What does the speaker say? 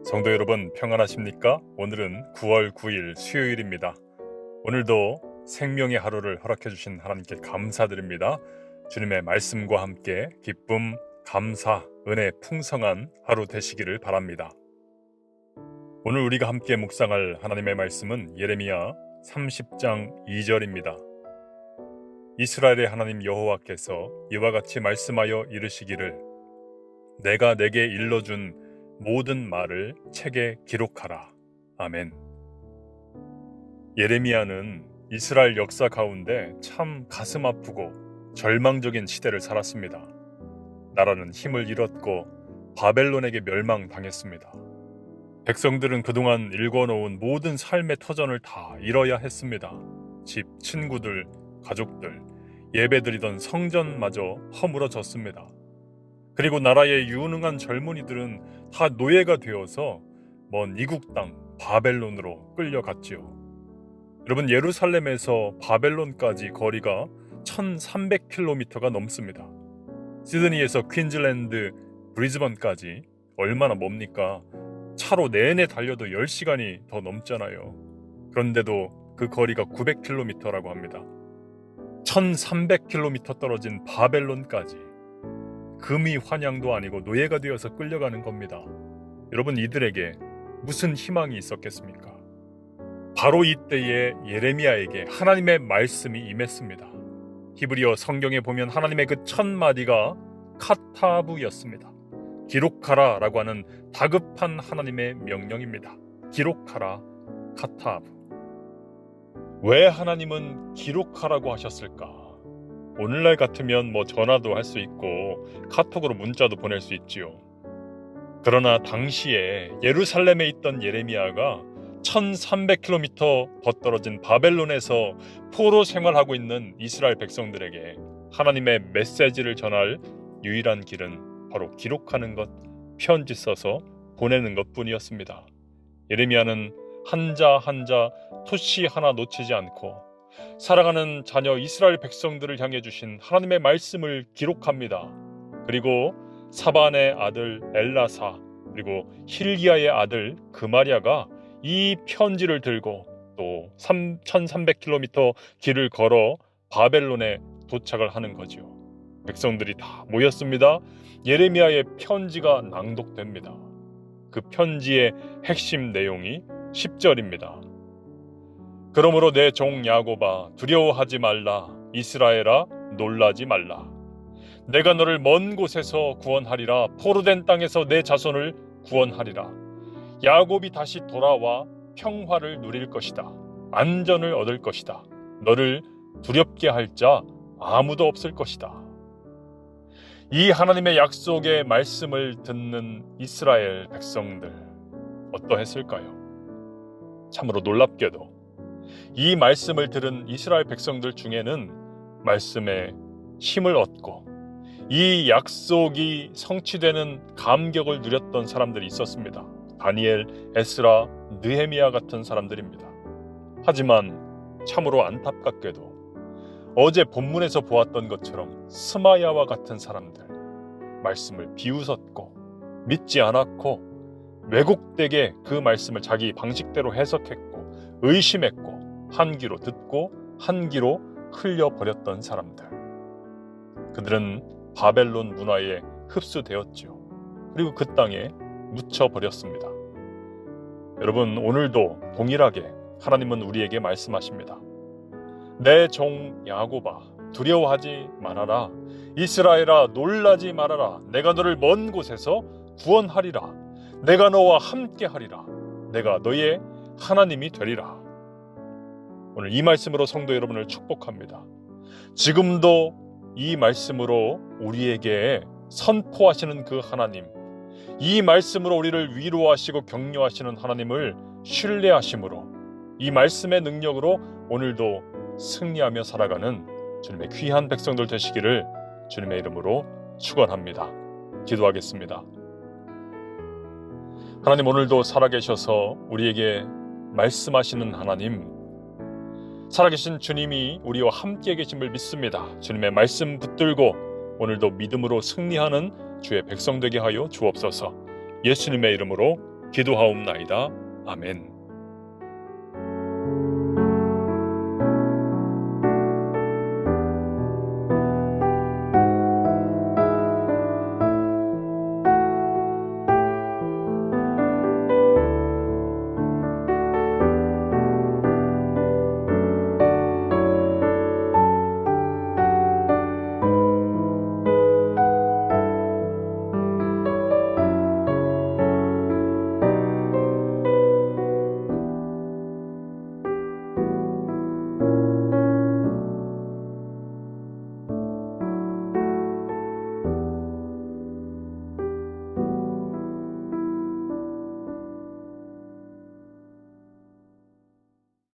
성도 여러분 평안하십니까? 오늘은 9월 9일 수요일입니다. 오늘도 생명의 하루를 허락해 주신 하나님께 감사드립니다. 주님의 말씀과 함께 기쁨, 감사, 은혜 풍성한 하루 되시기를 바랍니다. 오늘 우리가 함께 묵상할 하나님의 말씀은 예레미야 30장 2절입니다. 이스라엘의 하나님 여호와께서 이와 같이 말씀하여 이르시기를 내가 내게 일러준 모든 말을 책에 기록하라. 아멘. 예레미야는 이스라엘 역사 가운데 참 가슴 아프고 절망적인 시대를 살았습니다. 나라는 힘을 잃었고 바벨론에게 멸망당했습니다. 백성들은 그동안 일궈놓은 모든 삶의 터전을 다 잃어야 했습니다. 집, 친구들, 가족들, 예배드리던 성전마저 허물어졌습니다. 그리고 나라의 유능한 젊은이들은 다 노예가 되어서 먼 이국 땅 바벨론으로 끌려갔지요. 여러분, 예루살렘에서 바벨론까지 거리가 1300km가 넘습니다. 시드니에서 퀸즐랜드, 브리즈번까지 얼마나 멉니까? 차로 내내 달려도 10시간이 더 넘잖아요. 그런데도 그 거리가 900km라고 합니다. 1300km 떨어진 바벨론까지 금이 환양도 아니고 노예가 되어서 끌려가는 겁니다. 여러분, 이들에게 무슨 희망이 있었겠습니까? 바로 이때에 예레미야에게 하나님의 말씀이 임했습니다. 히브리어 성경에 보면 하나님의 그 첫 마디가 카타부였습니다. 기록하라 라고 하는 다급한 하나님의 명령입니다. 기록하라, 카타부. 왜 하나님은 기록하라고 하셨을까? 오늘날 같으면 전화도 할 수 있고 카톡으로 문자도 보낼 수 있지요. 그러나 당시에 예루살렘에 있던 예레미야가 1300km 더 떨어진 바벨론에서 포로 생활하고 있는 이스라엘 백성들에게 하나님의 메시지를 전할 유일한 길은 바로 기록하는 것, 편지 써서 보내는 것뿐이었습니다. 예레미야는 한자 한자 토시 하나 놓치지 않고 사랑하는 자녀 이스라엘 백성들을 향해 주신 하나님의 말씀을 기록합니다. 그리고 사반의 아들 엘라사, 그리고 힐기야의 아들 그마랴가 이 편지를 들고 또 1300km 길을 걸어 바벨론에 도착을 하는 거죠. 백성들이 다 모였습니다. 예레미야의 편지가 낭독됩니다. 그 편지의 핵심 내용이 10절입니다. 그러므로 내 종 야곱아 두려워하지 말라. 이스라엘아 놀라지 말라. 내가 너를 먼 곳에서 구원하리라. 포로된 땅에서 내 자손을 구원하리라. 야곱이 다시 돌아와 평화를 누릴 것이다. 안전을 얻을 것이다. 너를 두렵게 할 자 아무도 없을 것이다. 이 하나님의 약속의 말씀을 듣는 이스라엘 백성들 어떠했을까요? 참으로 놀랍게도 이 말씀을 들은 이스라엘 백성들 중에는 말씀에 힘을 얻고 이 약속이 성취되는 감격을 누렸던 사람들이 있었습니다. 다니엘, 에스라, 느헤미야 같은 사람들입니다. 하지만 참으로 안타깝게도 어제 본문에서 보았던 것처럼 스마야와 같은 사람들, 말씀을 비웃었고 믿지 않았고 왜곡되게 그 말씀을 자기 방식대로 해석했고 의심했고 한 귀로 듣고 한 귀로 흘려버렸던 사람들. 그들은 바벨론 문화에 흡수되었죠. 그리고 그 땅에 묻혀버렸습니다. 여러분, 오늘도 동일하게 하나님은 우리에게 말씀하십니다. 내 종 야곱아 두려워하지 말아라. 이스라엘아 놀라지 말아라. 내가 너를 먼 곳에서 구원하리라. 내가 너와 함께 하리라. 내가 너의 하나님이 되리라. 오늘 이 말씀으로 성도 여러분을 축복합니다. 지금도 이 말씀으로 우리에게 선포하시는 그 하나님, 이 말씀으로 우리를 위로하시고 격려하시는 하나님을 신뢰하심으로 이 말씀의 능력으로 오늘도 승리하며 살아가는 주님의 귀한 백성들 되시기를 주님의 이름으로 축원합니다. 기도하겠습니다. 하나님, 오늘도 살아계셔서 우리에게 말씀하시는 하나님, 살아계신 주님이 우리와 함께 계심을 믿습니다. 주님의 말씀 붙들고 오늘도 믿음으로 승리하는 주의 백성 되게 하여 주옵소서. 예수님의 이름으로 기도하옵나이다. 아멘.